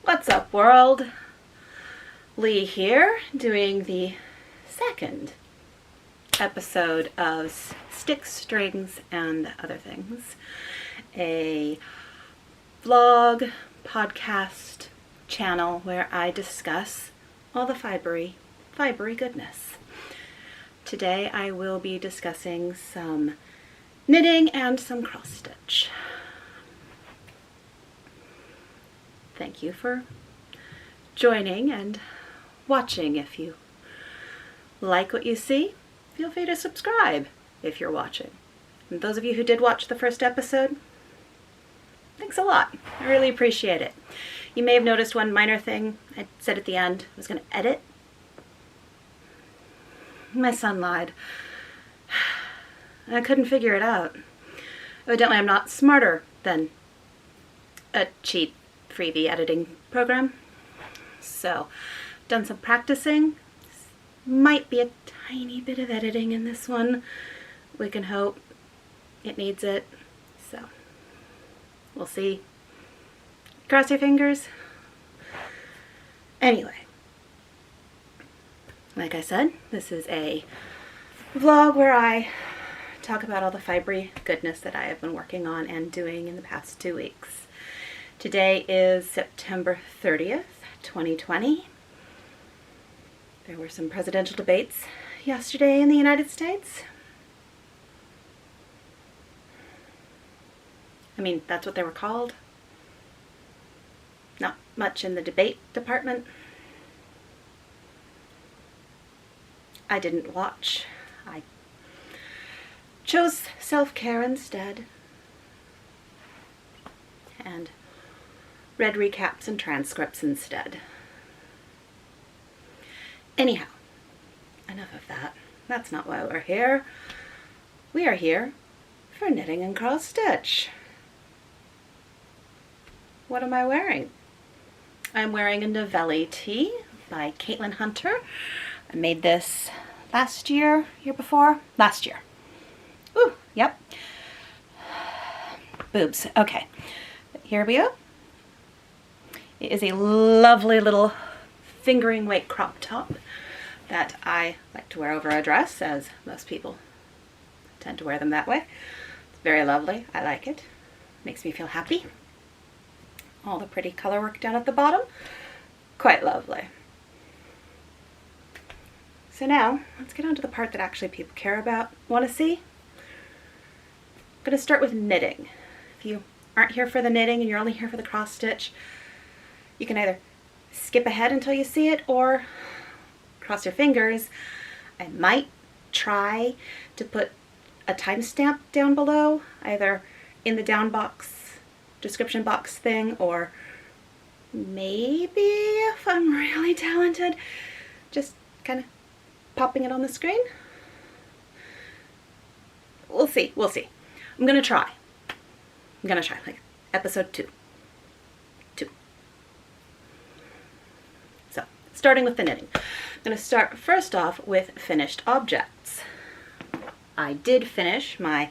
What's up, world? Lee here, doing the second episode of Sticks, Strings, and Other Things. A vlog, podcast channel where I discuss all the fibery goodness. Today I will be discussing some knitting and some cross stitch. Thank you for joining and watching. If you like what you see, feel free to subscribe if you're watching. And those of you who did watch the first episode, thanks a lot. I really appreciate it. You may have noticed one minor thing I said at the end. I was going to edit. My son lied. I couldn't figure it out. Evidently, I'm not smarter than a cheap freebie editing program. So, done some practicing. Might be a tiny bit of editing in this one. We can hope. It needs it. So, we'll see. Cross your fingers. Anyway, like I said, this is a vlog where I talk about all the fibery goodness that I have been working on and doing in the past 2 weeks. Today is September 30th, 2020. There were some presidential debates yesterday in the United States. I mean, that's what they were called. Not much in the debate department. I didn't watch. I chose self-care instead. And read recaps and transcripts instead. Anyhow, enough of that. That's not why we're here. We are here for knitting and cross stitch. What am I wearing? I'm wearing a Ravelry tee by Caitlin Hunter. I made this last year before? Last year. Ooh, yep. Boobs. Okay, here we go. It is a lovely little fingering weight crop top that I like to wear over a dress, as most people tend to wear them that way. It's very lovely. I like it. Makes me feel happy. All the pretty color work down at the bottom. Quite lovely. So now, let's get on to the part that actually people care about, want to see. I'm going to start with knitting. If you aren't here for the knitting and you're only here for the cross stitch, you can either skip ahead until you see it or cross your fingers. I might try to put a timestamp down below, either in the down box, description box thing, or maybe if I'm really talented, just kind of popping it on the screen. We'll see. I'm gonna try. Like episode 2. So, starting with the knitting. I'm gonna start first off with finished objects. I did finish my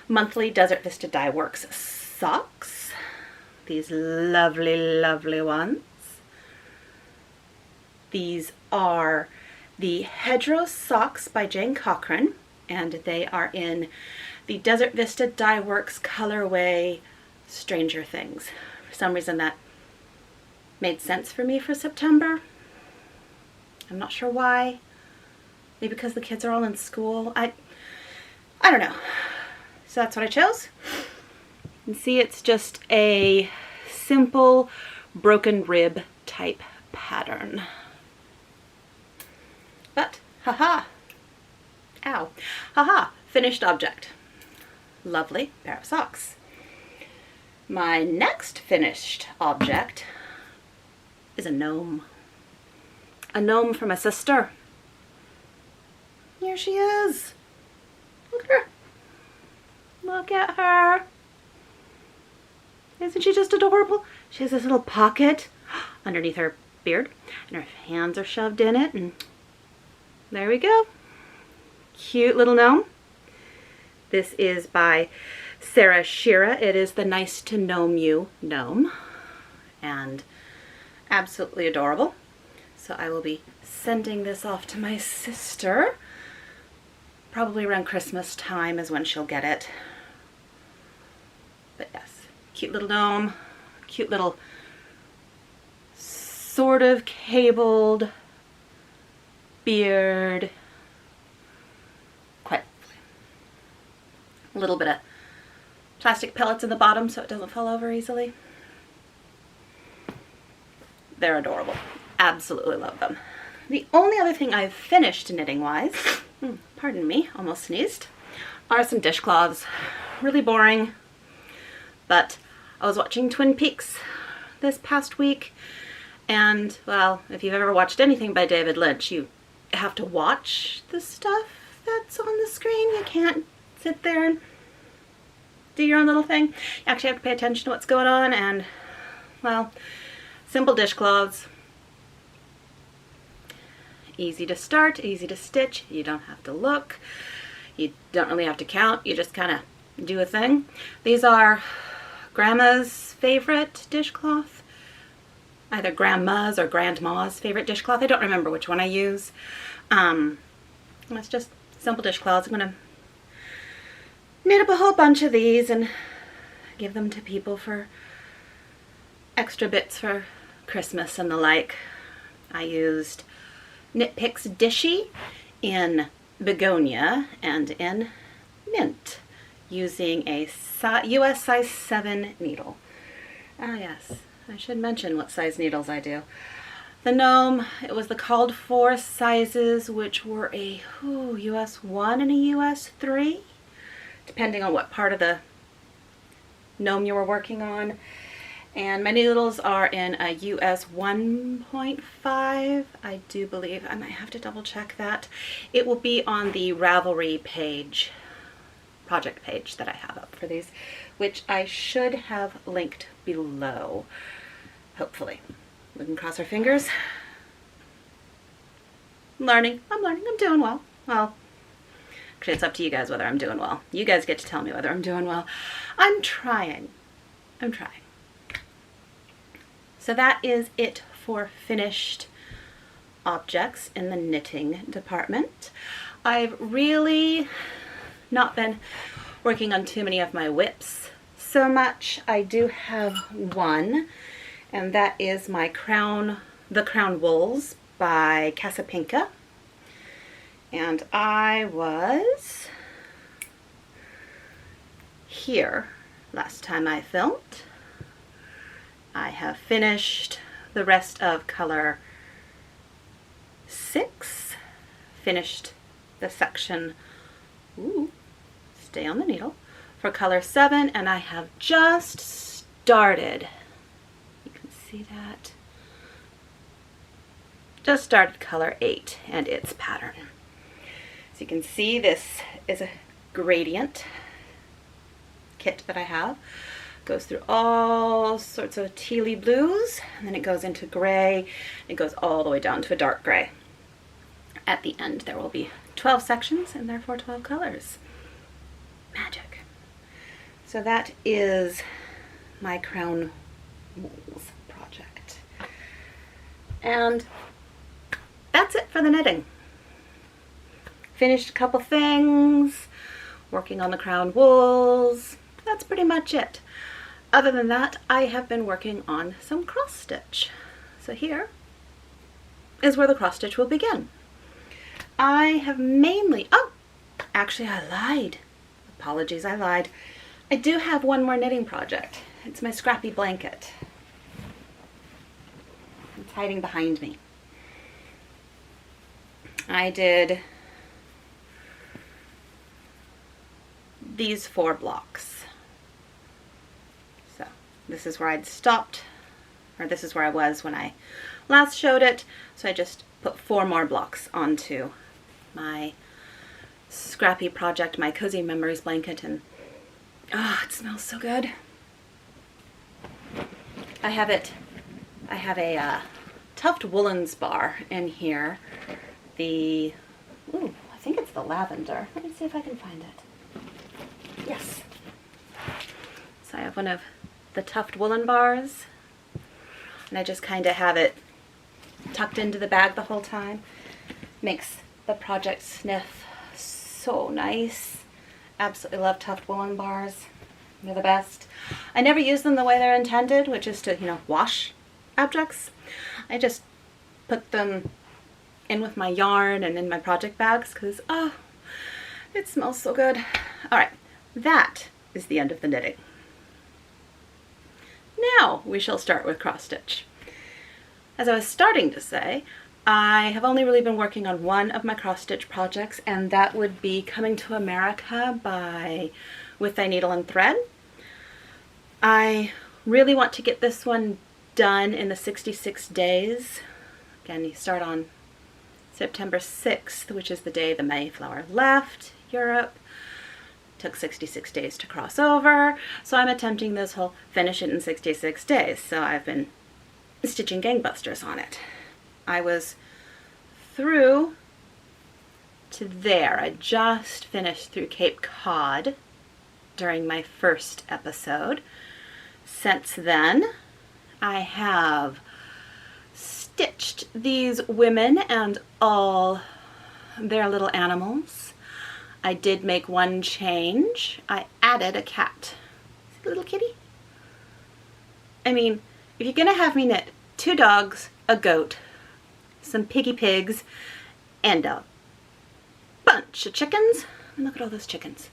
monthly Desert Vista Dye Works socks. These lovely ones. These are the Hedgerow socks by Jane Cochran, and they are in the Desert Vista Dye Works colorway Stranger Things. For some reason that made sense for me for September. I'm not sure why. Maybe because the kids are all in school. I don't know. So that's what I chose. You can see it's just a simple broken rib type pattern. But, haha, finished object. Lovely pair of socks. My next finished object is a gnome. A gnome from a sister. Here she is. Look at her. Look at her. Isn't she just adorable? She has this little pocket underneath her beard, and her hands are shoved in it, and there we go. Cute little gnome. This is by Sarah Shira. It is the Nice to Gnome You gnome. And Absolutely adorable. So I will be sending this off to my sister. Probably around Christmas time is when she'll get it. But yes, cute little gnome, cute little sort of cabled beard. Quite a little bit of plastic pellets in the bottom so it doesn't fall over easily. They're adorable. Absolutely love them. The only other thing I've finished knitting wise, pardon me, almost sneezed, are some dishcloths. Really boring, but I was watching Twin Peaks this past week, and well, if you've ever watched anything by David Lynch, you have to watch the stuff that's on the screen. You can't sit there and do your own little thing. You actually have to pay attention to what's going on, and well, simple dishcloths. Easy to start, easy to stitch. You don't have to look. You don't really have to count. You just kind of do a thing. These are Grandma's favorite dishcloth. Either Grandma's or Grandma's favorite dishcloth. I don't remember which one I use. It's just simple dishcloths. I'm going to knit up a whole bunch of these and give them to people for extra bits for Christmas and the like. I used Knit Picks Dishy in Begonia and in Mint using a US size 7 needle. Ah yes, I should mention what size needles I do. The gnome, it was the called for sizes, which were a US 1 and a US 3, depending on what part of the gnome you were working on. And my needles are in a US 1.5, I do believe. I might have to double check that. It will be on the Ravelry page, project page that I have up for these, which I should have linked below, hopefully. We can cross our fingers. I'm learning, I'm doing well. Well, actually it's up to you guys whether I'm doing well. You guys get to tell me whether I'm doing well. I'm trying. So that is it for finished objects in the knitting department. I've really not been working on too many of my whips so much. I do have one, and that is my The Crown Wools by Casapinka. And I was here last time I filmed. I have finished the rest of color 6, finished the section, stay on the needle, for color 7, and I have just started, you can see that, just started color 8 and its pattern. So you can see this is a gradient kit that I have. Goes through all sorts of tealy blues, and then it goes into gray. It goes all the way down to a dark gray. At the end there will be 12 sections and therefore 12 colors. Magic. So that is my Crown Wools project. And that's it for the knitting. Finished a couple things, working on the Crown Wools. That's pretty much it. Other than that, I have been working on some cross stitch. So here is where the cross stitch will begin. I have mainly, actually I lied. Apologies, I lied. I do have one more knitting project. It's my scrappy blanket. It's hiding behind me. I did these 4 blocks. This is where I'd stopped, or this is where I was when I last showed it. So I just put 4 more blocks onto my scrappy project, my Cozy Memories blanket, and it smells so good. I have a Tuft Woolens bar in here. I think it's the lavender. Let me see if I can find it. Yes. So I have one of the Tuft Woolen bars. and I just kind of have it tucked into the bag the whole time. Makes the project sniff so nice. Absolutely love Tuft woolen bars. They're the best. I never use them the way they're intended, which is to, wash objects. I just put them in with my yarn and in my project bags because, oh, it smells so good. All right, that is the end of the knitting. Now we shall start with cross stitch. As I was starting to say, I have only really been working on one of my cross stitch projects, and that would be Coming to America by With Thy Needle and Thread. I really want to get this one done in the 66 days. Again, you start on September 6th, which is the day the Mayflower left Europe. Took 66 days to cross over, so I'm attempting this whole finish it in 66 days. So I've been stitching gangbusters on it. I was through to there. I just finished through Cape Cod during my first episode. Since then, I have stitched these women and all their little animals. I did make one change. I added a cat. See the little kitty? I mean, if you're gonna have me knit 2 dogs, a goat, some piggy pigs, and a bunch of chickens. And look at all those chickens.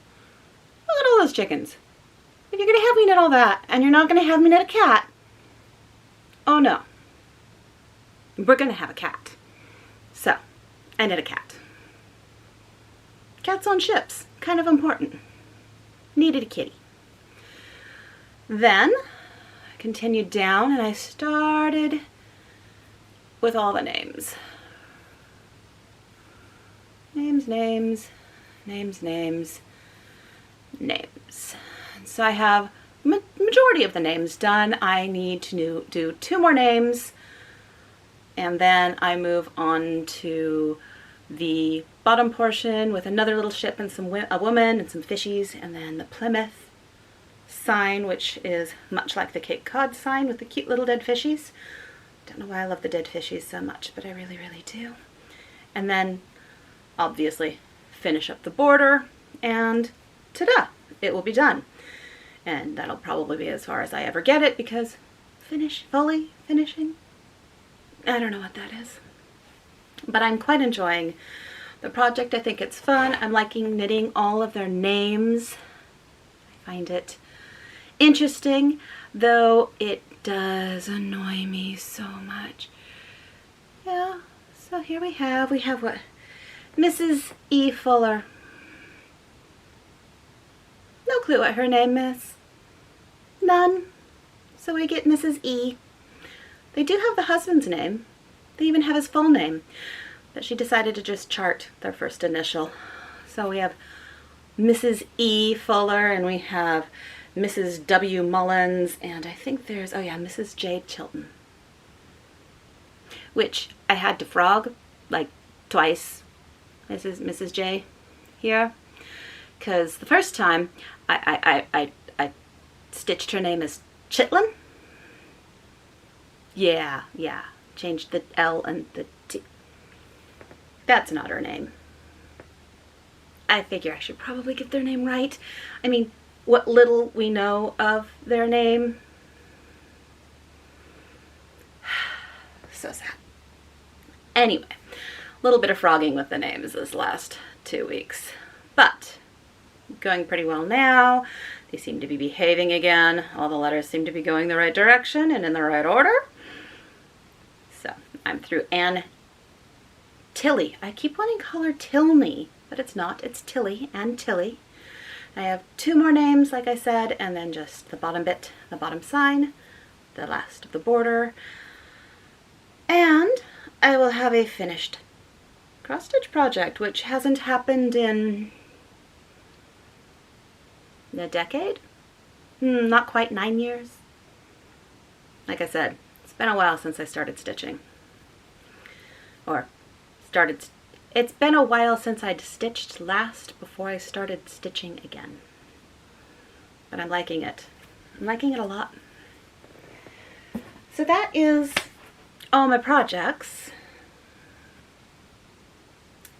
Look at all those chickens. If you're gonna have me knit all that, and you're not gonna have me knit a cat, oh no. We're gonna have a cat. So, I knit a cat. Cats on ships, kind of important. Needed a kitty. Then, I continued down and I started with all the names. Names, names, names, names, names. So I have majority of the names done. I need to do 2 more names, and then I move on to the bottom portion with another little ship and a woman and some fishies, and then the Plymouth sign, which is much like the Cape Cod sign with the cute little dead fishies. Don't know why I love the dead fishies so much, but I really, really do. And then, obviously, finish up the border, and ta-da! It will be done. And that'll probably be as far as I ever get it, because fully finishing, I don't know what that is. But I'm quite enjoying the project. I think it's fun. I'm liking knitting all of their names. I find it interesting, though it does annoy me so much. Yeah, so here we have what? Mrs. E. Fuller. No clue what her name is. None. So we get Mrs. E. They do have the husband's name. They even have his full name. But she decided to just chart their first initial. So we have Mrs. E. Fuller, and we have Mrs. W. Mullins, and I think there's, oh yeah, Mrs. J. Chilton. Which I had to frog, like, twice. Mrs. J. here. Because the first time, I stitched her name as Chitlin. Yeah. Changed the L and the T. That's not her name. I figure I should probably get their name right. I mean, what little we know of their name. So sad. Anyway, a little bit of frogging with the names this last 2 weeks. But going pretty well now. They seem to be behaving again. All the letters seem to be going the right direction and in the right order. So I'm through Ann Tilly. I keep wanting to call her Tilney, but it's not. It's Tilly, Ann Tilly. I have 2 more names, like I said, and then just the bottom bit, the bottom sign, the last of the border. And I will have a finished cross-stitch project, which hasn't happened in a decade? Not quite 9 years. Like I said, it's been a while since I started stitching. It's been a while since I'd stitched last before I started stitching again. But I'm liking it. I'm liking it a lot. So that is all my projects.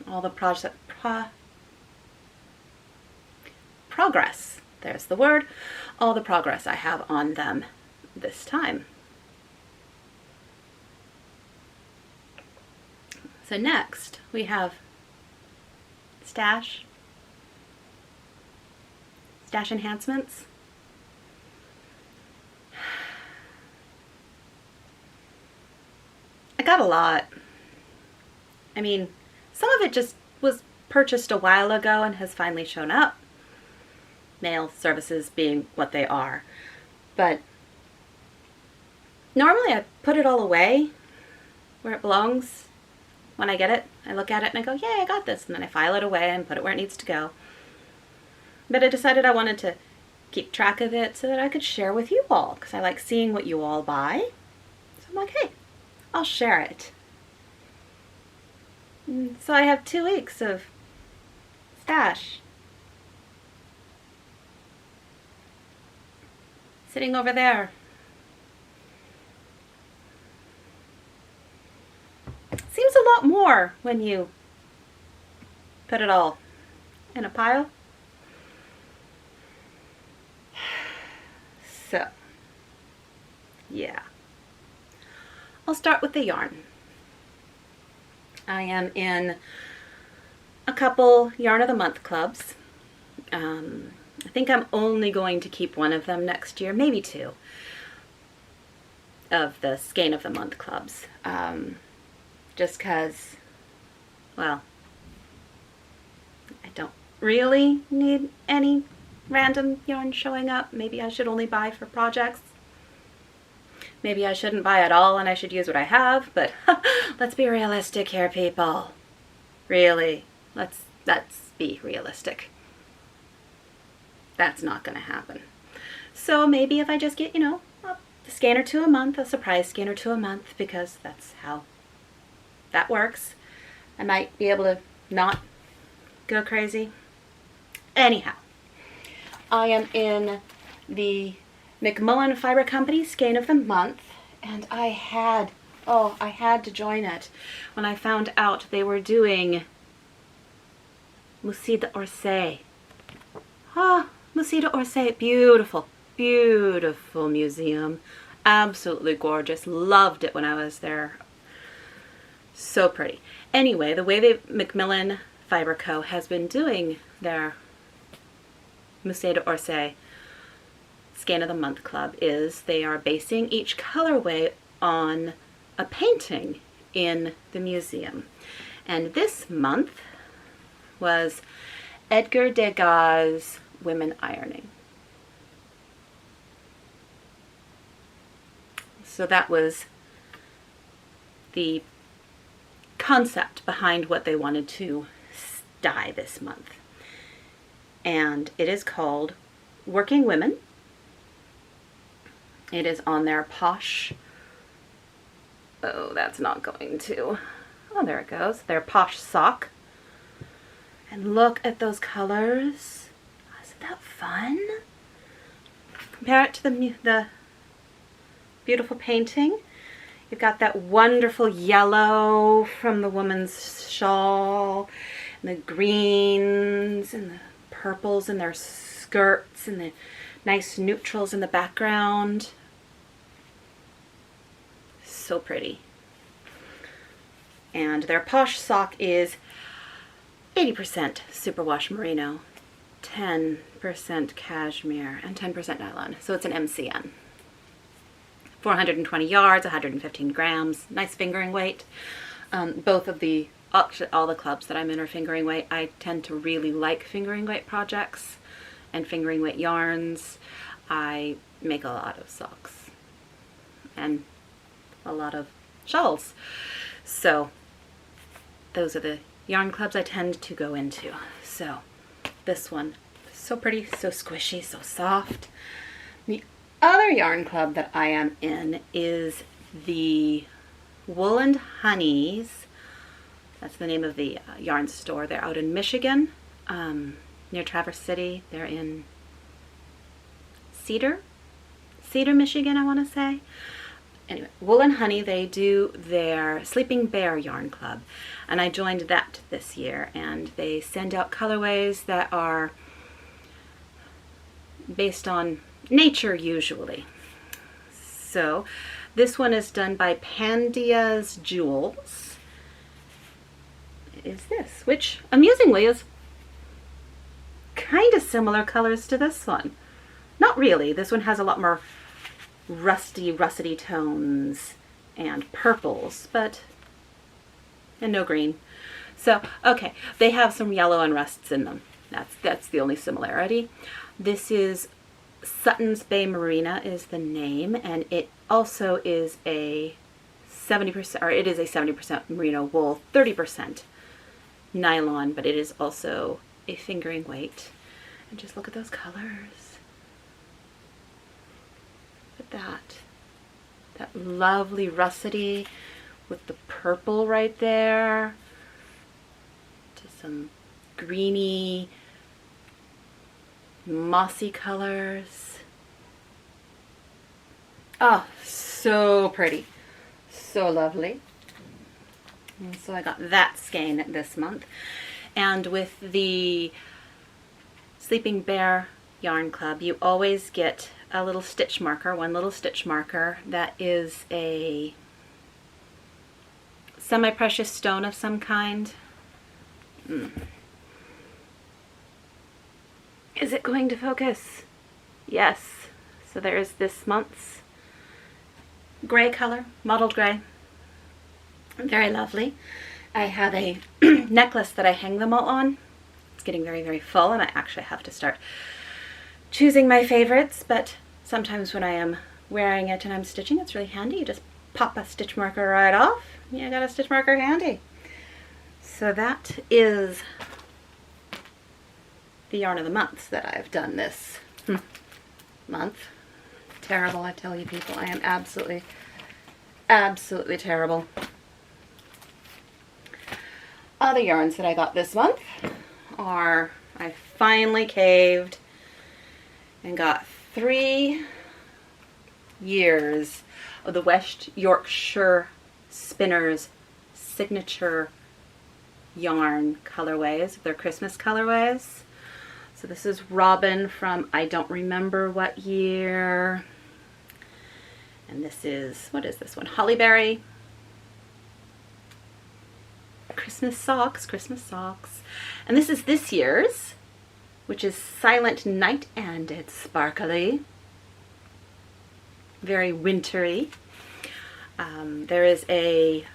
All the progress. There's the word. All the progress I have on them this time. So next we have stash enhancements. I got a lot. I mean, some of it just was purchased a while ago and has finally shown up. Mail services being what they are. But normally I put it all away where it belongs. When I get it, I look at it and I go, yay, I got this. And then I file it away and put it where it needs to go. But I decided I wanted to keep track of it so that I could share with you all, because I like seeing what you all buy. So I'm like, hey, I'll share it. And so I have 2 weeks of stash sitting over there. Seems a lot more when you put it all in a pile. So, yeah. I'll start with the yarn. I am in a couple Yarn of the Month clubs. I think I'm only going to keep one of them next year, maybe 2 of the Skein of the Month clubs. Just because, well, I don't really need any random yarn showing up. Maybe I should only buy for projects. Maybe I shouldn't buy at all and I should use what I have, but let's be realistic here, people. Really, let's be realistic. That's not going to happen. So maybe if I just get, a skein or 2 a month, a surprise skein or 2 a month, because that's how that works, I might be able to not go crazy. Anyhow, I am in the McMullen Fiber Company Skein of the Month, and I had to join it when I found out they were doing Musée d'Orsay. Musée d'Orsay, beautiful, beautiful museum. Absolutely gorgeous. Loved it when I was there. So pretty. Anyway, the way the Macmillan Fiber Co. has been doing their Musée d'Orsay Skein of the Month Club is they are basing each colorway on a painting in the museum. And this month was Edgar Degas' Women Ironing. So that was the concept behind what they wanted to dye this month. And it is called Working Women. It is on their Posh, that's not going to, there it goes, their Posh sock. And look at those colors. Isn't that fun? Compare it to the beautiful painting. You've got that wonderful yellow from the woman's shawl, and the greens and the purples in their skirts, and the nice neutrals in the background. So pretty. And their Posh sock is 80% superwash merino, 10% cashmere, and 10% nylon. So it's an MCN. 420 yards, 115 grams, nice fingering weight. Both of the, actually all the clubs that I'm in are fingering weight. I tend to really like fingering weight projects and fingering weight yarns. I make a lot of socks and a lot of shawls. So those are the yarn clubs I tend to go into. So this one, so pretty, so squishy, so soft. The other yarn club that I am in is the Wool and Honeys. That's the name of the yarn store. They're out in Michigan, near Traverse City. They're in Cedar, Michigan, I want to say. anyway, Wool and Honey, they do their Sleeping Bear Yarn Club, and I joined that this year, and they send out colorways that are based on nature usually. So this one is done by Pandia's Jewels. It is this, which amusingly is kind of similar colors to this one. Not really. This one has a lot more russety tones and purples, and no green. So, okay, they have some yellow and rusts in them. That's the only similarity. This is Sutton's Bay Marina is the name, and it also is a 70%, or it is a 70% merino wool, 30% nylon, but it is also a fingering weight. And just look at those colors. Look at that lovely russety with the purple right there, to some greeny, mossy colors. Oh, so pretty, so lovely. And so I got that skein this month, and with the Sleeping Bear Yarn Club, you always get a little stitch marker, one little stitch marker that is a semi-precious stone of some kind. Is it going to focus? Yes. So there's this month's gray color, mottled gray. Very lovely. I have a necklace that I hang them all on. It's getting very, very full, and I actually have to start choosing my favorites, but sometimes when I am wearing it and I'm stitching, it's really handy. You just pop a stitch marker right off. You got a stitch marker handy. So that is the yarn of the month that I've done this month. Terrible, I tell you people. I am absolutely, absolutely terrible. Other yarns that I got this month are, I finally caved and got 3 years of the West Yorkshire Spinners signature yarn colorways, their Christmas colorways. So this is Robin from I don't remember what year. And this is, what is this one? Hollyberry. Christmas socks, Christmas socks. And this is this year's, which is Silent Night, and it's sparkly. Very wintry. There is a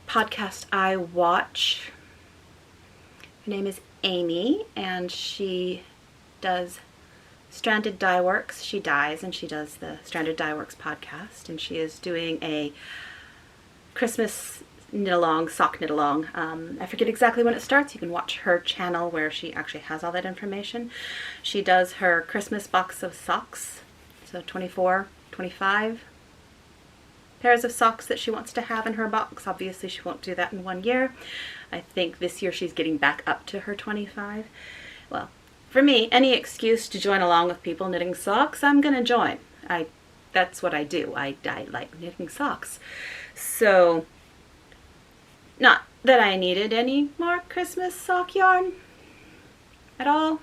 podcast I watch. Her name is Amy, and she does Stranded Dye Works. She dyes, and she does the Stranded Dye Works podcast, and she is doing a Christmas knit along, sock knit along. I forget exactly when it starts. You can watch her channel where she actually has all that information. She does her Christmas box of socks, so 24, 25 pairs of socks that she wants to have in her box. Obviously she won't do that in 1 year. I think this year she's getting back up to her 25. Well, for me, any excuse to join along with people knitting socks, I'm gonna join. That's what I do. I like knitting socks. So, not that I needed any more Christmas sock yarn at all.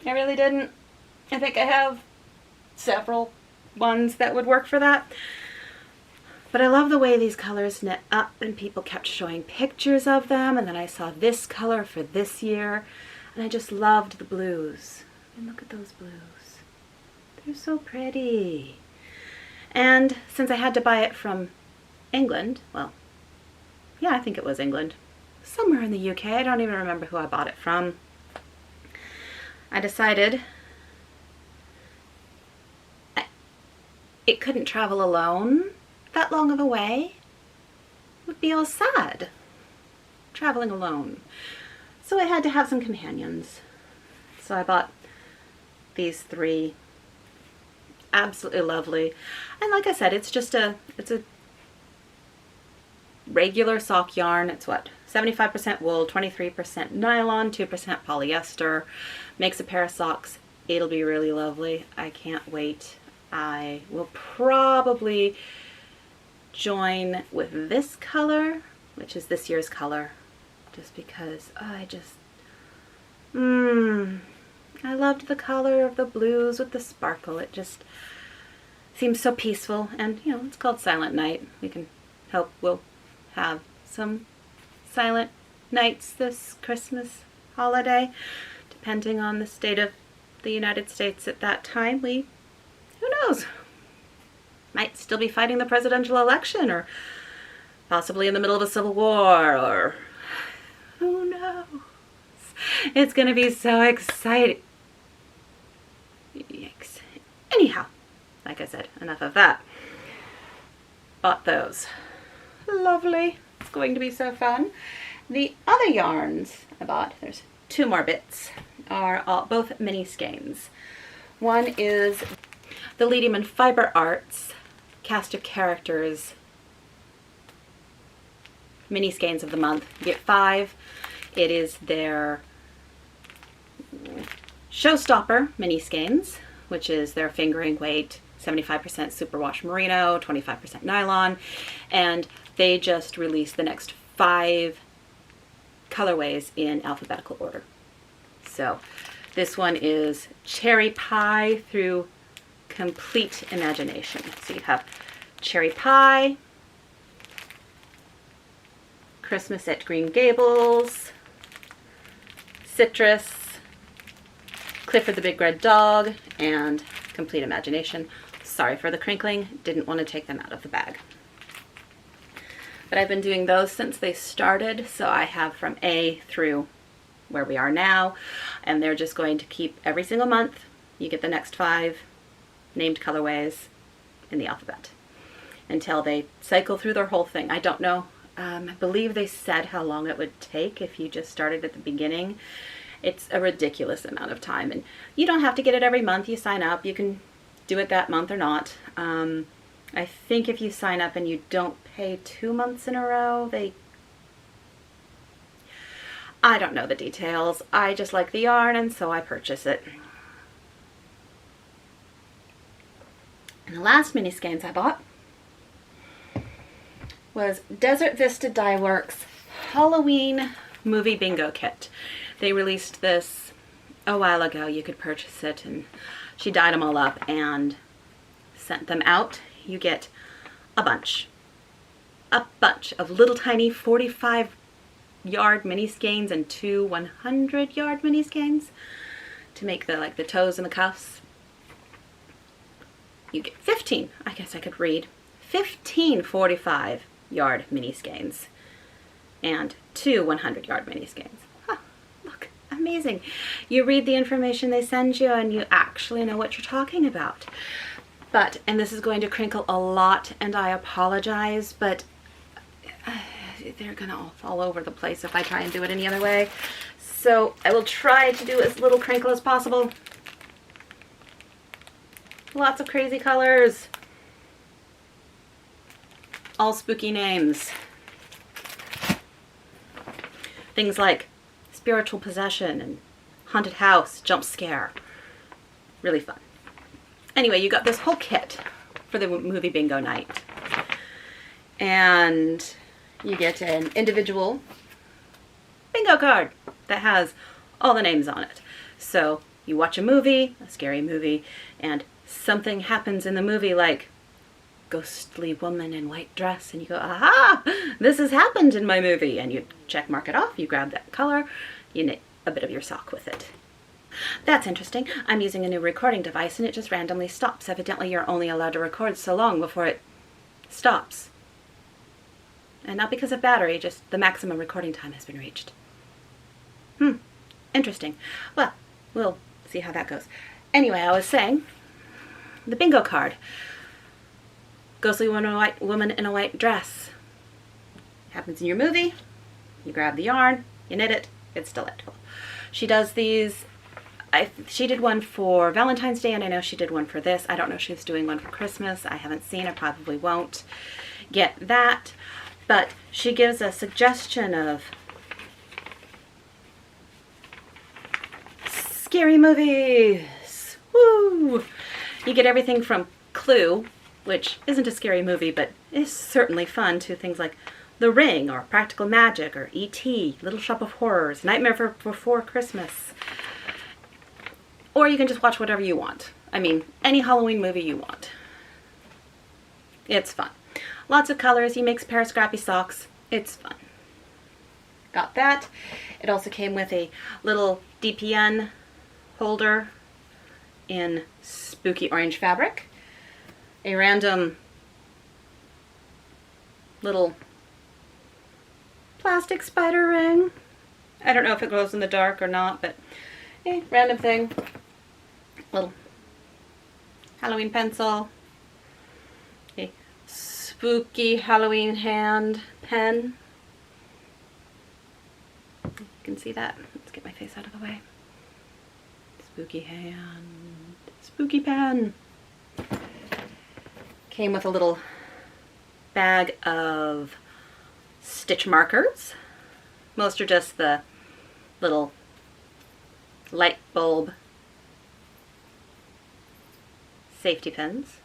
I really didn't. I think I have several ones that would work for that. But I love the way these colors knit up, and people kept showing pictures of them, and then I saw this color for this year, and I just loved the blues. And look at those blues. They're so pretty. And since I had to buy it from England, well, yeah, I think it was England. Somewhere in the UK. I don't even remember who I bought it from. I decided it couldn't travel alone that long of a way. It would be all sad traveling alone. So I had to have some companions. So I bought these 3. Absolutely lovely. And like I said, it's a regular sock yarn. It's what? 75% wool, 23% nylon, 2% polyester. Makes a pair of socks. It'll be really lovely. I can't wait. I will probably join with this color, which is this year's color, just because I loved the color of the blues with the sparkle. It just seems so peaceful, and you know, it's called Silent Night. We can hope we'll have some silent nights this Christmas holiday, depending on the state of the United States at that time. Who knows, might still be fighting the presidential election, or possibly in the middle of a civil war, or who knows. It's gonna be so exciting. Yikes. Anyhow, like I said, enough of that. Bought those. Lovely. It's going to be so fun. The other yarns I bought, there's 2 more bits, are both mini skeins. One is the Lediman Fiber Arts Cast of Characters mini skeins of the month. You get 5. It is their Showstopper mini skeins, which is their fingering weight, 75% superwash merino, 25% nylon, and they just released the next 5 colorways in alphabetical order. So this one is Cherry Pie through Complete Imagination. So you have Cherry Pie, Christmas at Green Gables, Citrus, Clifford the Big Red Dog, and Complete Imagination. Sorry for the crinkling, didn't want to take them out of the bag. But I've been doing those since they started, so I have from A through where we are now, and they're just going to keep every single month. You get the next 5 named colorways in the alphabet until they cycle through their whole thing. I don't know. I believe they said how long it would take if you just started at the beginning. It's a ridiculous amount of time, and you don't have to get it every month. You sign up, you can do it that month or not. I think if you sign up and you don't pay 2 months in a row, I don't know the details. I just like the yarn, and so I purchase it. And the last mini skeins I bought was Desert Vista Dye Works Halloween Movie Bingo Kit. They released this a while ago. You could purchase it, and she dyed them all up and sent them out. You get a bunch of little tiny 45-yard mini skeins and 2 100-yard mini skeins to make the toes and the cuffs. You get 15, I guess I could read, 15 45-yard mini skeins and 2 100-yard mini skeins. Huh, look, amazing. You read the information they send you and you actually know what you're talking about. But, and this is going to crinkle a lot, and I apologize, but they're gonna all fall over the place if I try and do it any other way. So I will try to do as little crinkle as possible. Lots of crazy colors. All spooky names. Things like spiritual possession and haunted house, jump scare. Really fun. Anyway, you got this whole kit for the movie bingo night. And you get an individual bingo card that has all the names on it. So you watch a movie, a scary movie, and something happens in the movie like ghostly woman in white dress, and you go, aha, this has happened in my movie, and you check mark it off, you grab that color, you knit a bit of your sock with it. That's interesting. I'm using a new recording device and it just randomly stops. Evidently you're only allowed to record so long before it stops. And not because of battery, just the maximum recording time has been reached. Interesting. Well, we'll see how that goes. Anyway, I was saying, the bingo card. Ghostly woman in a white dress. Happens in your movie. You grab the yarn, you knit it, it's delightful. She does these, she did one for Valentine's Day, and I know she did one for this. I don't know if she's doing one for Christmas. I haven't seen, I probably won't get that. But she gives a suggestion of scary movies. Woo! You get everything from clue, which isn't a scary movie, but is certainly fun, to things like The Ring, or Practical Magic, or E.T., Little Shop of Horrors, Nightmare Before Christmas. Or you can just watch whatever you want. I mean, any Halloween movie you want. It's fun. Lots of colors. He makes a pair of scrappy socks. It's fun. Got that. It also came with a little DPN holder in spooky orange fabric. A random little plastic spider ring. I don't know if it glows in the dark or not, but a random thing. Little Halloween pencil. A spooky Halloween hand pen. You can see that. Let's get my face out of the way. Spooky hand. Spooky pen. Came with a little bag of stitch markers. Most are just the little light bulb safety pins.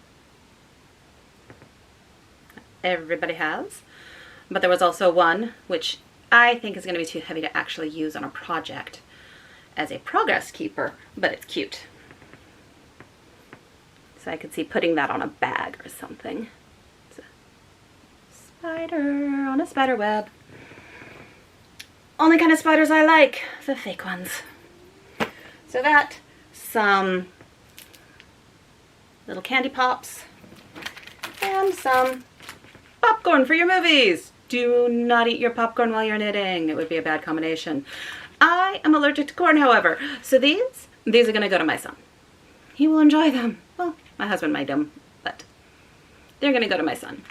Everybody has. But there was also one which I think is going to be too heavy to actually use on a project as a progress keeper, but it's cute. So I could see putting that on a bag or something. It's a spider on a spider web. Only kind of spiders I like, the fake ones. So that, some little candy pops, and some popcorn for your movies. Do not eat your popcorn while you're knitting. It would be a bad combination. I am allergic to corn, however, so these are going to go to my son. He will enjoy them. Well, my husband might them, but they're going to go to my son.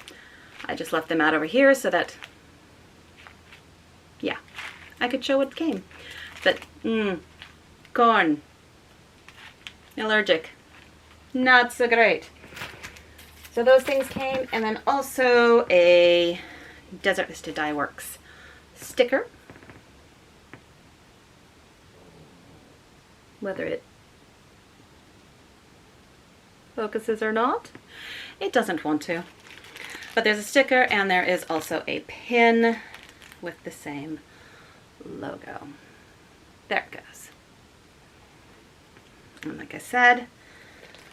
I just left them out over here so that, yeah, I could show what came. But, corn. Allergic. Not so great. So those things came, and then also a Desert Vista Dye Works sticker. Whether it focuses or not, it doesn't want to. But there's a sticker, and there is also a pin with the same logo. There it goes. And like I said,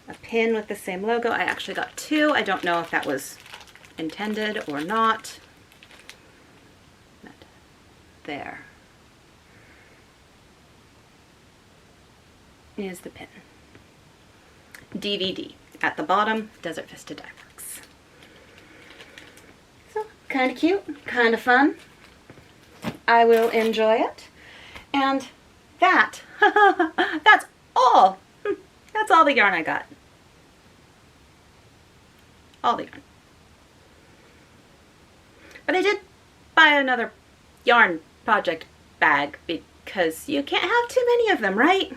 a pin with the same logo. I actually got two. I don't know if that was intended or not. But there is the pin. DVD at the bottom, Desert Vista Dye Works. So, kind of cute, kind of fun. I will enjoy it. And that, that's all. That's all the yarn I got. All the yarn. But I did buy another yarn project bag because you can't have too many of them, right?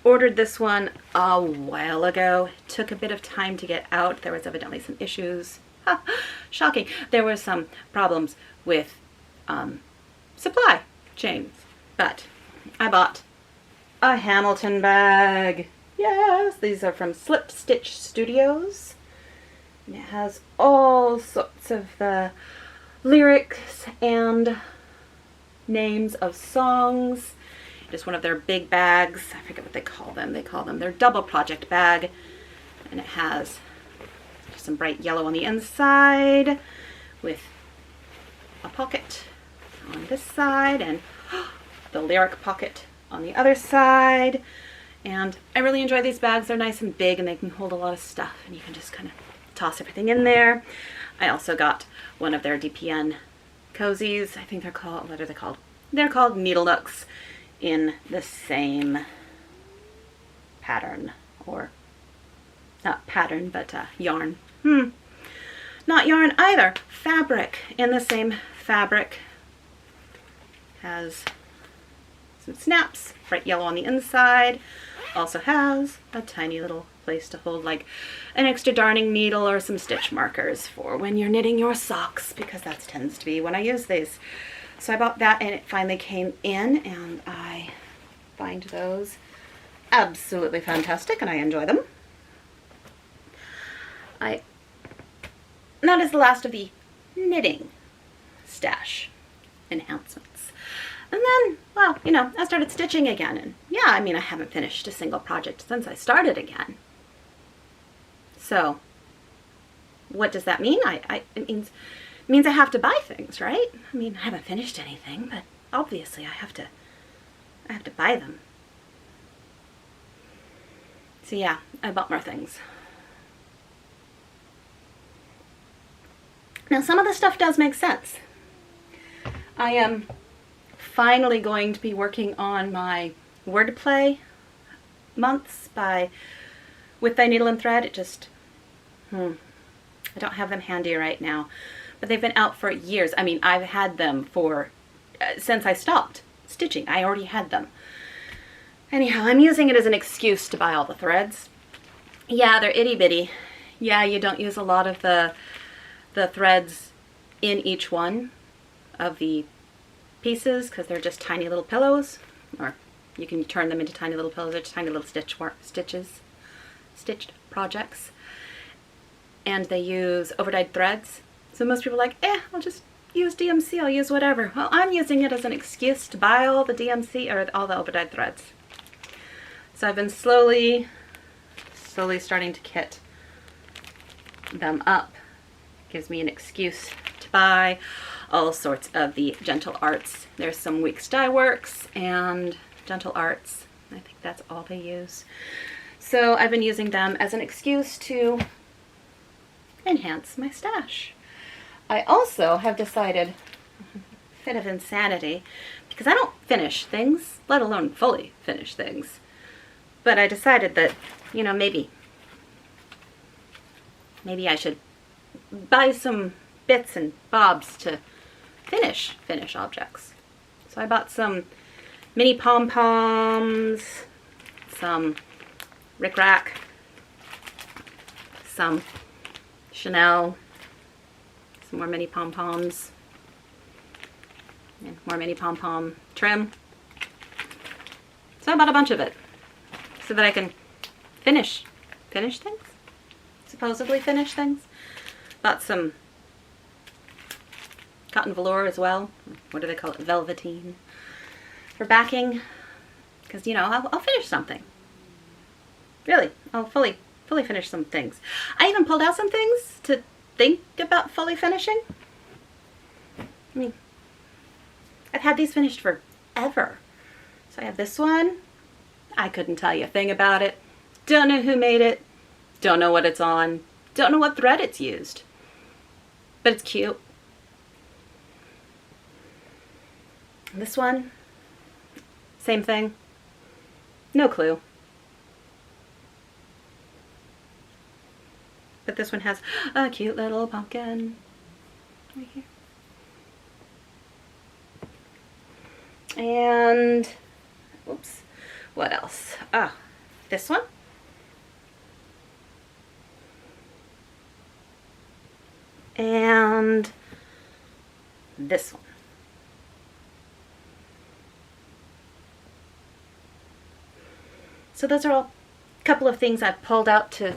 Ordered this one a while ago. It took a bit of time to get out. There was evidently some issues. Shocking. There were some problems with supply chains. But I bought a Hamilton bag. Yes, these are from Slip Stitch Studios. And it has all sorts of the lyrics and names of songs. Just one of their big bags. I forget what they call them. They call them their double project bag. And it has some bright yellow on the inside with a pocket on this side and the lyric pocket on the other side. And I really enjoy these bags. They're nice and big and they can hold a lot of stuff and you can just kind of toss everything in there. I also got one of their DPN cozies. I think they're called, what are they called? They're called Needle Nooks in the same pattern, or not pattern, but yarn. Not yarn either. Fabric in the same fabric. Has some snaps, bright yellow on the inside. Also has a tiny little place to hold like an extra darning needle or some stitch markers for when you're knitting your socks, because that tends to be when I use these. So I bought that and it finally came in and I find those absolutely fantastic and I enjoy them. that is the last of the knitting stash enhancements. And then, well, you know, I started stitching again, and yeah, I mean, I haven't finished a single project since I started again. So, what does that mean? It means I have to buy things, right? I mean, I haven't finished anything, but obviously I have to buy them. So yeah, I bought more things. Now, some of the stuff does make sense. I am finally going to be working on my wordplay months with Thy Needle and Thread. It just, I don't have them handy right now, but they've been out for years. I mean, I've had them for, since I stopped stitching. I already had them. Anyhow, I'm using it as an excuse to buy all the threads. Yeah, they're itty bitty. Yeah, you don't use a lot of the threads in each one of the pieces because they're just tiny little pillows, or you can turn them into tiny little pillows or tiny little stitched projects. And they use overdyed threads. So most people are like, I'll just use DMC, I'll use whatever. Well, I'm using it as an excuse to buy all the DMC or all the overdyed threads. So I've been slowly starting to kit them up. Gives me an excuse to buy all sorts of the Gentle Arts. There's some Weeks Dye Works and Gentle Arts. I think that's all they use. So I've been using them as an excuse to enhance my stash. I also have decided, fit of insanity, because I don't finish things, let alone fully finish things. But I decided that, you know, maybe I should buy some bits and bobs to finish objects. So I bought some mini pom-poms, some rickrack, some Chanel, some more mini pom-poms, and more mini pom-pom trim. So I bought a bunch of it so that I can finish things, supposedly finish things. Bought some cotton velour as well. What do they call it? Velveteen. For backing, because, you know, I'll finish something. Really, I'll fully finish some things. I even pulled out some things to think about fully finishing. I mean, I've had these finished forever. So I have this one. I couldn't tell you a thing about it. Don't know who made it. Don't know what it's on. Don't know what thread it's used. But it's cute. This one, same thing. No clue. But this one has a cute little pumpkin right here. And, oops, what else? Oh, this one. And this one. So those are all a couple of things I've pulled out to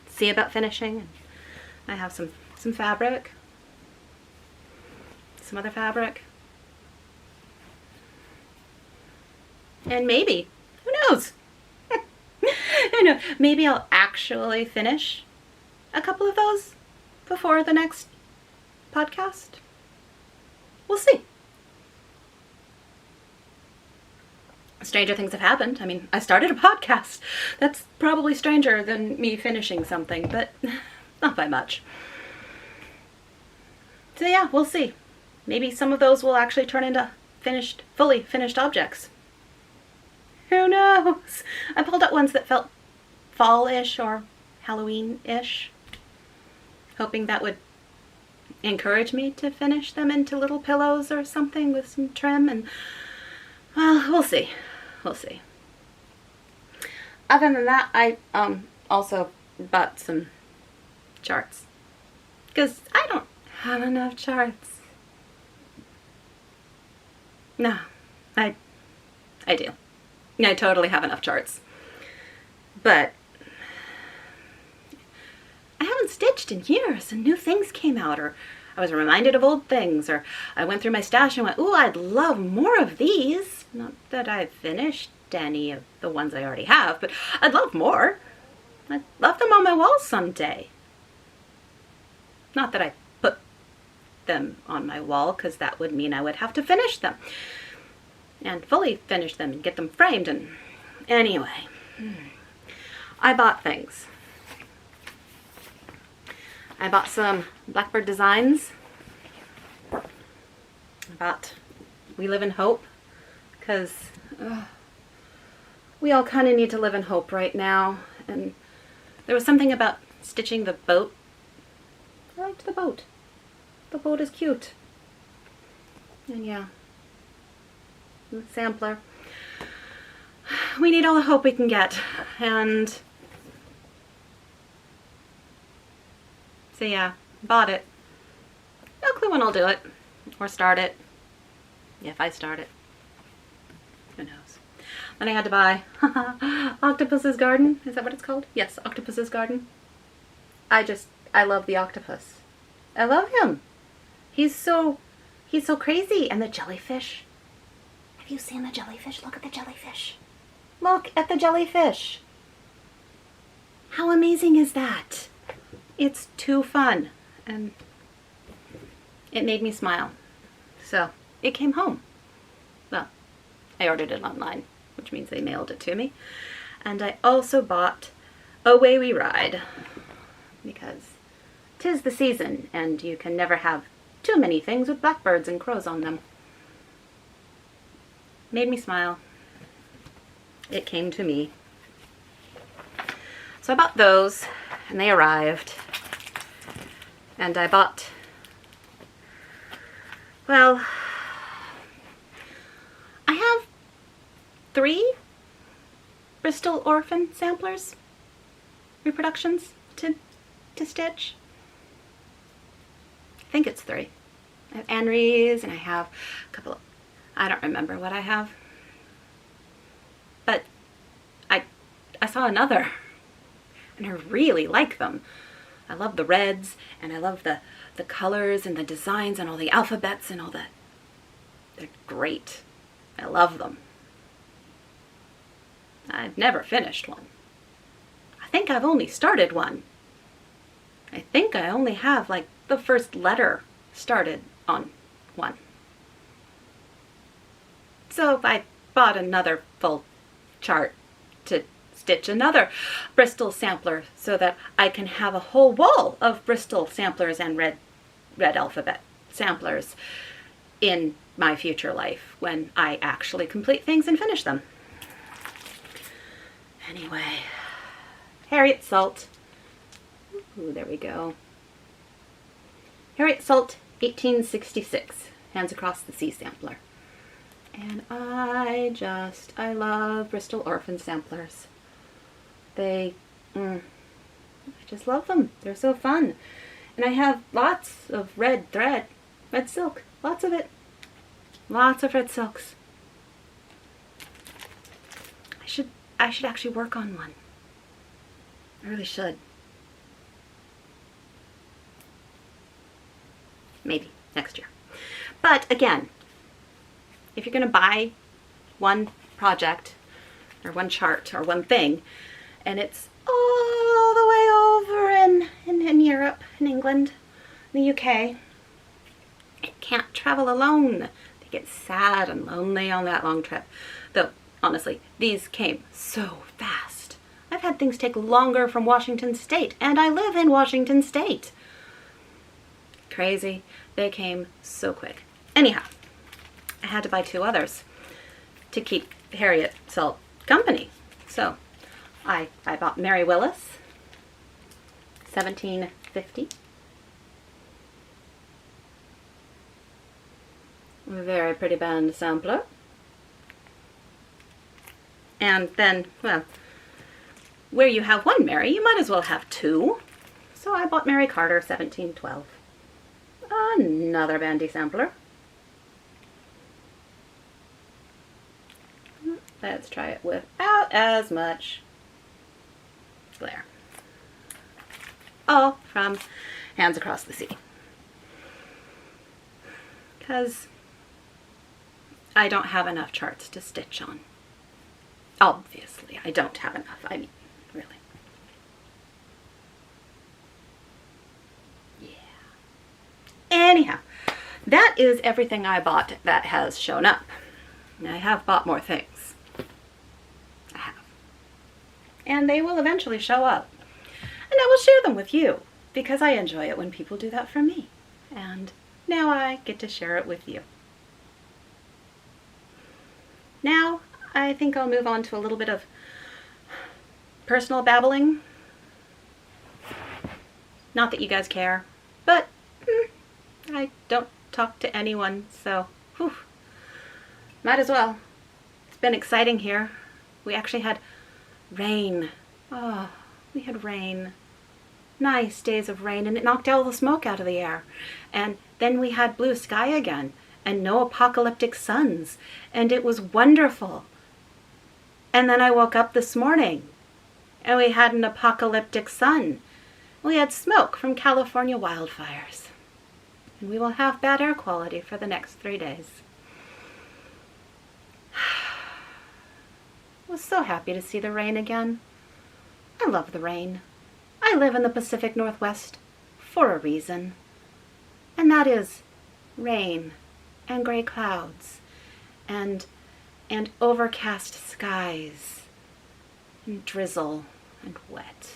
see about finishing. I have some fabric, some other fabric, and maybe, who knows? I know, maybe I'll actually finish a couple of those before the next podcast. We'll see. Stranger things have happened. I mean, I started a podcast. That's probably stranger than me finishing something, but not by much. So yeah, we'll see. Maybe some of those will actually turn into fully finished objects. Who knows? I pulled out ones that felt fall-ish or Halloween-ish, hoping that would encourage me to finish them into little pillows or something with some trim, and well, we'll see. We'll see. Other than that, I also bought some charts because I don't have enough charts. No, I do. I totally have enough charts, but I haven't stitched in years and new things came out, or I was reminded of old things, or I went through my stash and went, ooh, I'd love more of these. Not that I've finished any of the ones I already have, but I'd love more. I'd love them on my wall someday. Not that I put them on my wall, because that would mean I would have to finish them. And fully finish them and get them framed. And anyway, I bought things. I bought some Blackbird designs. I bought We Live in Hope, because we all kind of need to live in hope right now. And there was something about stitching the boat. I liked the boat. The boat is cute. And yeah, the sampler. We need all the hope we can get. And so yeah, bought it. No clue when I'll do it or start it. If I start it. Who knows? Then I had to buy Octopus's Garden. Is that what it's called? Yes, Octopus's Garden. I love the octopus. I love him. He's so crazy. And the jellyfish. Have you seen the jellyfish? Look at the jellyfish. Look at the jellyfish. How amazing is that? It's too fun. And it made me smile. So it came home. Well, I ordered it online, which means they mailed it to me. And I also bought Away We Ride, because 'tis the season and you can never have too many things with blackbirds and crows on them. Made me smile. It came to me. So I bought those and they arrived. And I bought, well, I have 3 Bristol Orphan samplers, reproductions to stitch. I think it's 3. I have Anneries and I have a couple of, I don't remember what I have. But I saw another and I really like them. I love the reds and I love the colors and the designs and all the alphabets and all that. They're great. I love them. I've never finished one. I think I've only started one. I think I only have like the first letter started on one. So I bought another full chart to stitch another Bristol sampler so that I can have a whole wall of Bristol samplers and red alphabet samplers in my future life when I actually complete things and finish them. Anyway, Harriet Salt. Ooh, there we go. Harriet Salt, 1866, Hands Across the Sea sampler. And I love Bristol Orphan samplers. I just love them. They're so fun. And I have lots of red thread, red silk, lots of it. Lots of red silks. I should actually work on one. I really should. Maybe next year. But again, if you're going to buy one project or one chart or one thing and it's all the way over in Europe, in England, in the UK, it can't travel alone. They get sad and lonely on that long trip. Though, honestly, these came so fast. I've had things take longer from Washington State, and I live in Washington State. Crazy. They came so quick. Anyhow, I had to buy 2 others to keep Harriet Salt company. So I bought Mary Willis, 1750. Very pretty band sampler. And then, well, where you have one Mary, you might as well have 2. So I bought Mary Carter, 1712. Another bandy sampler. Let's try it without as much glare. all from Hands Across the Sea. Because I don't have enough charts to stitch on. Obviously, I don't have enough. I mean, really. Yeah. Anyhow, that is everything I bought that has shown up. I have bought more things. I have. And they will eventually show up. And I will share them with you because I enjoy it when people do that for me. And now I get to share it with you. Now, I think I'll move on to a little bit of personal babbling. Not that you guys care, but I don't talk to anyone, so might as well. It's been exciting here. We actually had rain. Oh, we had rain. Nice days of rain, and it knocked all the smoke out of the air. And then we had blue sky again, and no apocalyptic suns, and it was wonderful. And then I woke up this morning, and we had an apocalyptic sun. We had smoke from California wildfires. And we will have bad air quality for the next 3 days. I was so happy to see the rain again. I love the rain. I live in the Pacific Northwest for a reason. And that is rain and gray clouds and overcast skies and drizzle and wet.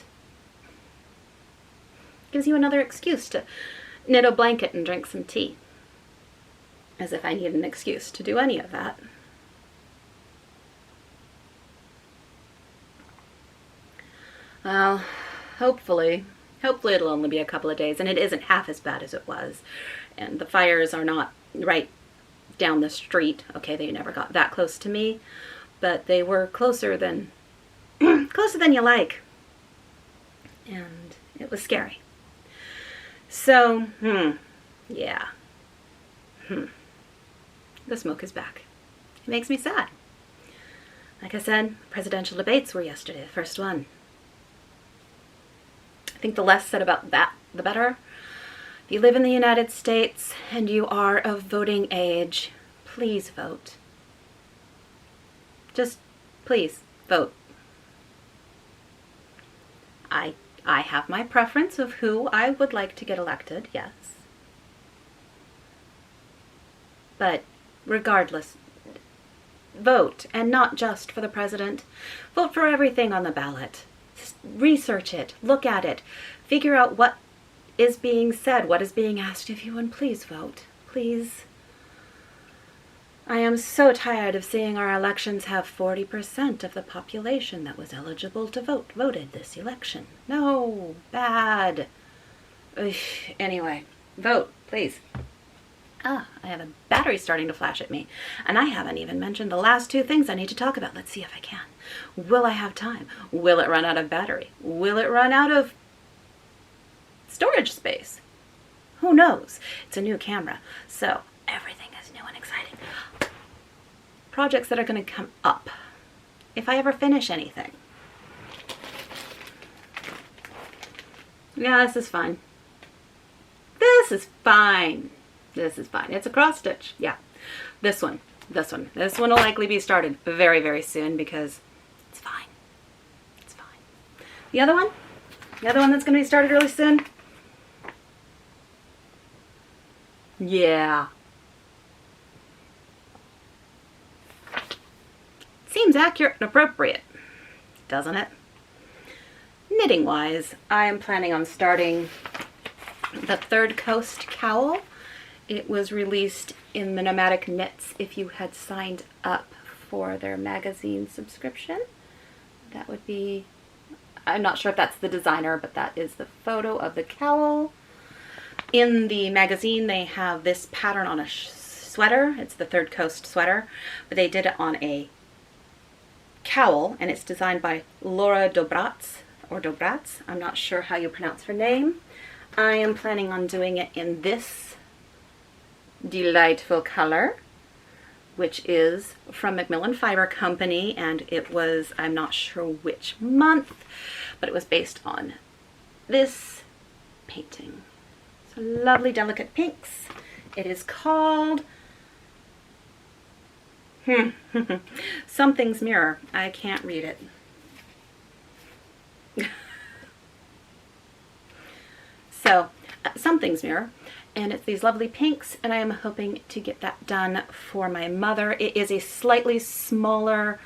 Gives you another excuse to knit a blanket and drink some tea. As if I need an excuse to do any of that. Well, hopefully it'll only be a couple of days, and it isn't half as bad as it was. And the fires are not right down the street. Okay, they never got that close to me, but they were closer than you like. And it was scary. So, yeah. The smoke is back. It makes me sad. Like I said, presidential debates were yesterday, the first one. I think the less said about that, the better. If you live in the United States and you are of voting age, please vote. Just please vote. I have my preference of who I would like to get elected, yes. But regardless, vote, and not just for the president. Vote for everything on the ballot. Just research it, look at it, figure out what is being said, what is being asked of you, and please vote. Please. I am so tired of seeing our elections have 40% of the population that was eligible to vote voted this election. No, bad. Ugh. Anyway, vote, please. I have a battery starting to flash at me, and I haven't even mentioned the last 2 things I need to talk about. Let's see if I can. Will I have time? Will it run out of battery? Will it run out of storage space? Who knows? It's a new camera, so everything is new and exciting. Projects that are going to come up if I ever finish anything. Yeah, this is fine. This is fine. This is fine. It's a cross stitch. Yeah. This one will likely be started very, very soon because it's fine. It's fine. The other one that's going to be started really soon. Yeah. Seems accurate and appropriate, doesn't it? Knitting wise, I am planning on starting the Third Coast cowl. It was released in the Nomadic Knits if you had signed up for their magazine subscription. That would be, I'm not sure if that's the designer, but that is the photo of the cowl. In the magazine, they have this pattern on a sweater. It's the Third Coast sweater, but they did it on a cowl, and it's designed by Laura Dobratz, or Dobratz. I'm not sure how you pronounce her name. I am planning on doing it in this delightful color, which is from Macmillan Fiber Company, and it was, I'm not sure which month, but it was based on this painting. So lovely, delicate pinks. It is called Something's Mirror. I can't read it. So, Something's Mirror, and it's these lovely pinks, and I am hoping to get that done for my mother. It is a slightly smaller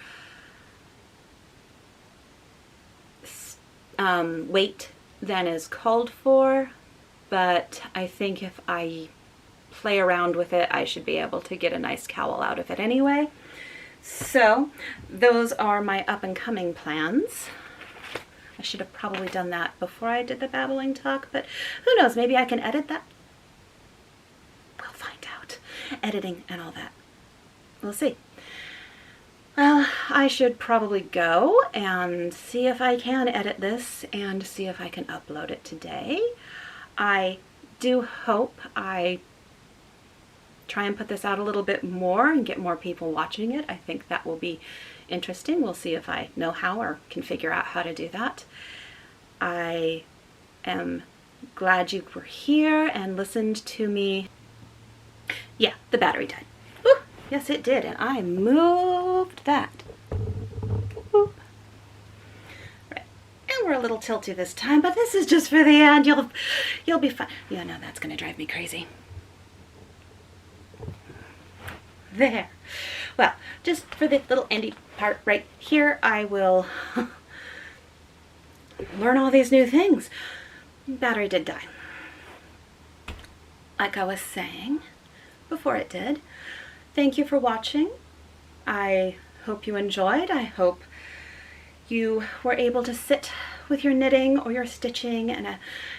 weight than is called for, but I think if I play around with it, I should be able to get a nice cowl out of it anyway. So those are my up and coming plans. I should have probably done that before I did the babbling talk, but who knows, maybe I can edit that. We'll find out. Editing and all that. We'll see. Well, I should probably go and see if I can edit this and see if I can upload it today. I do hope I try and put this out a little bit more and get more people watching it. I think that will be interesting. We'll see if I know how or can figure out how to do that. I am glad you were here and listened to me. Yeah, the battery died. Ooh, yes, it did, and I moved that. Boop. Right. And we're a little tilty this time, but this is just for the end. You'll be fine. Yeah, no, that's gonna drive me crazy. There. Well, just for the little endy part right here, I will learn all these new things. Battery did die. Like I was saying before it did, thank you for watching. I hope you enjoyed. I hope you were able to sit with your knitting or your stitching and a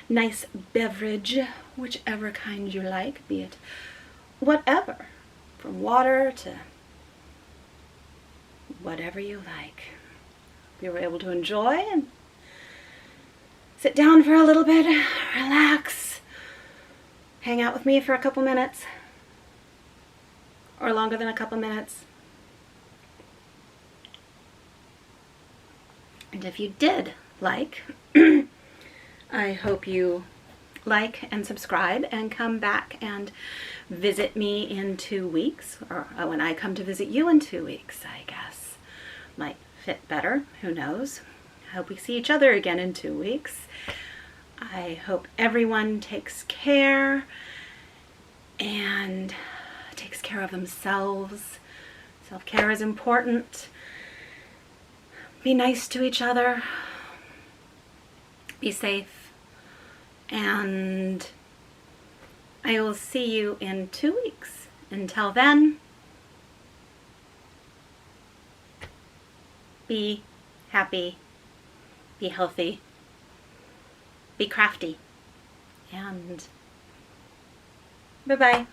nice beverage, whichever kind you like, be it whatever. From water to whatever you like. You were able to enjoy and sit down for a little bit, relax, hang out with me for a couple minutes, or longer than a couple minutes. And if you did like, I hope you like and subscribe and come back and visit me in 2 weeks, or when I come to visit you in 2 weeks, I guess. Might fit better, who knows. I hope we see each other again in 2 weeks. I hope everyone takes care and takes care of themselves. Self-care is important. Be nice to each other. Be safe. And I will see you in 2 weeks. Until then, be happy, be healthy, be crafty, and bye-bye.